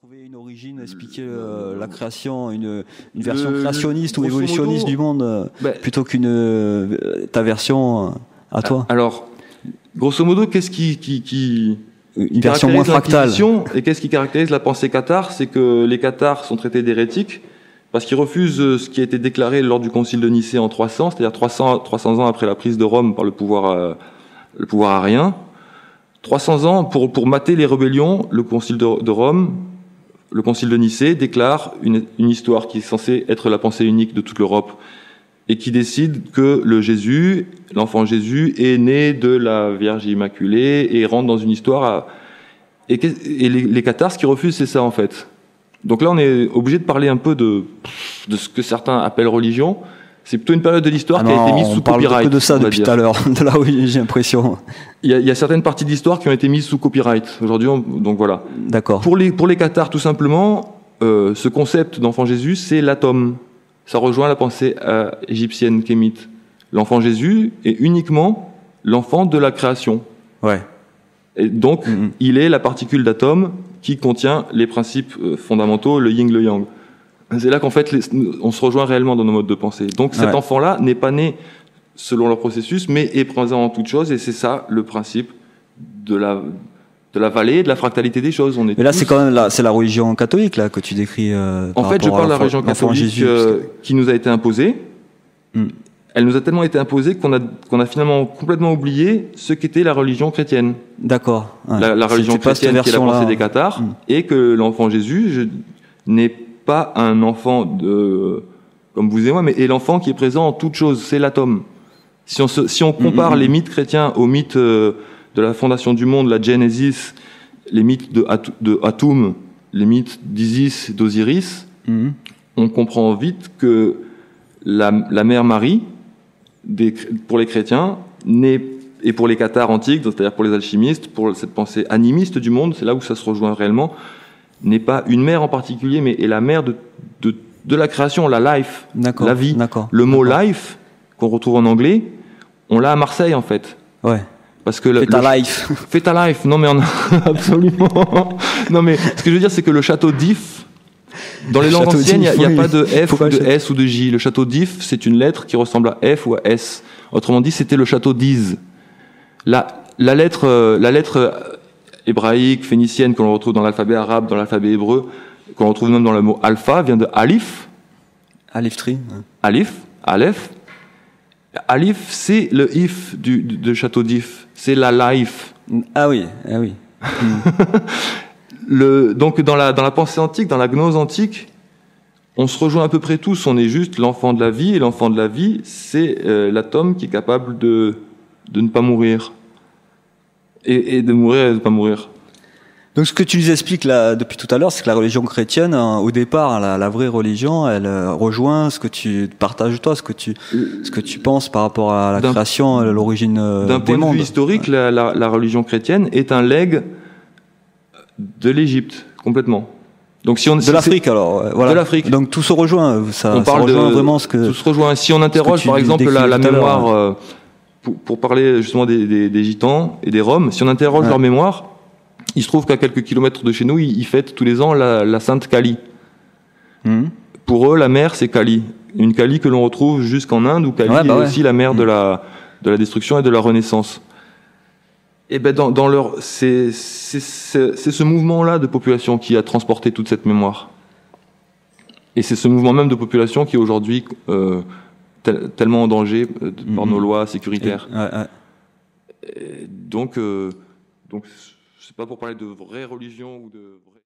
trouver une origine, expliquer la création, une version créationniste ou évolutionniste du monde, plutôt qu'une ta version à toi? Alors, grosso modo, qu'est-ce qui une version moins fractale. Et qu'est-ce qui caractérise la pensée cathare? C'est que les cathares sont traités d'hérétiques parce qu'ils refusent ce qui a été déclaré lors du concile de Nicée en 300, c'est-à-dire 300 ans après la prise de Rome par le pouvoir arien. 300 ans pour mater les rébellions, le concile de Rome, le concile de Nicée déclare une histoire qui est censée être la pensée unique de toute l'Europe et qui décide que l'enfant Jésus est né de la Vierge Immaculée et rentre dans une histoire et les cathares, ce qu'ils refusent, c'est ça en fait. Donc là, on est obligé de parler un peu de ce que certains appellent religion. C'est plutôt une période de l'histoire qui a été mise sous copyright. On parle que de ça depuis tout à l'heure, de là où j'ai l'impression. Il y a certaines parties de l'histoire qui ont été mises sous copyright. Aujourd'hui, donc voilà. D'accord. Pour les cathares, tout simplement, ce concept d'enfant Jésus, c'est l'atome. Ça rejoint la pensée égyptienne kémite. L'enfant Jésus est uniquement l'enfant de la création. Ouais. Et donc, il est la particule d'atome qui contient les principes fondamentaux, le yin, le yang. C'est là qu'en fait, on se rejoint réellement dans nos modes de pensée. Donc cet enfant-là n'est pas né selon leur processus, mais est présent en toute chose, et c'est ça le principe de la vallée, de la fractalité des choses. Mais là, c'est quand même c'est la religion catholique là que tu décris. En fait, je parle de la religion catholique qui nous a été imposée. Elle nous a tellement été imposée qu'on a finalement complètement oublié ce qu'était la religion chrétienne. D'accord. Ouais. La religion chrétienne qui est la pensée des cathares, et que l'enfant Jésus n'est pas un enfant comme vous et moi, mais est l'enfant qui est présent en toute chose. C'est l'atome. Si on compare les mythes chrétiens aux mythes de la fondation du monde, la Genesis, les mythes de Atum, les mythes d'Isis, d'Osiris, on comprend vite que la mère Marie, pour les chrétiens, et pour les cathares antiques, c'est-à-dire pour les alchimistes, pour cette pensée animiste du monde, c'est là où ça se rejoint réellement, n'est pas une mère en particulier, mais est la mère de la création, la life, la vie. Le mot life, qu'on retrouve en anglais, on l'a à Marseille en fait. Ouais. Parce que fais ta life. Fais ta life. Non mais absolument. Non mais ce que je veux dire, c'est que le château d'If, dans les langues anciennes, il n'y a pas de F ou de S ou de J. Le château d'If, c'est une lettre qui ressemble à F ou à S. Autrement dit, c'était le château d'Iz. La lettre hébraïque, phénicienne, qu'on retrouve dans l'alphabet arabe, dans l'alphabet hébreu, qu'on retrouve même dans le mot alpha, vient de Alif. Alif-tri. Alif, Aleph. Alif, c'est le if de château d'If. C'est la life. Ah oui. Donc dans la pensée antique, dans la gnose antique, on se rejoint à peu près tous. On est juste l'enfant de la vie, et l'enfant de la vie, c'est l'atome qui est capable de ne pas mourir. Et de mourir et de ne pas mourir. Donc ce que tu nous expliques là depuis tout à l'heure, c'est que la religion chrétienne, au départ, la vraie religion, elle rejoint ce que tu partages toi, ce que tu penses par rapport à la création, l'origine des mondes. D'un point de vue historique, la religion chrétienne est un legs de l'Égypte, complètement. Donc de l'Afrique alors, voilà. De l'Afrique. Donc tout se rejoint, ça rejoint vraiment ce que... Tout se rejoint. Si on interroge par exemple la mémoire, pour parler justement des Gitans et des Roms, si on interroge leur mémoire, il se trouve qu'à quelques kilomètres de chez nous, ils fêtent tous les ans la Sainte Kali. Pour eux, la mer, c'est Kali. Une Kali que l'on retrouve jusqu'en Inde, où Kali est aussi la mer de la destruction et de la renaissance. Et ben c'est ce mouvement-là de population qui a transporté toute cette mémoire. Et c'est ce mouvement même de population qui est aujourd'hui tellement en danger par nos lois sécuritaires. Donc c'est pas pour parler de vraie religion ou de vraie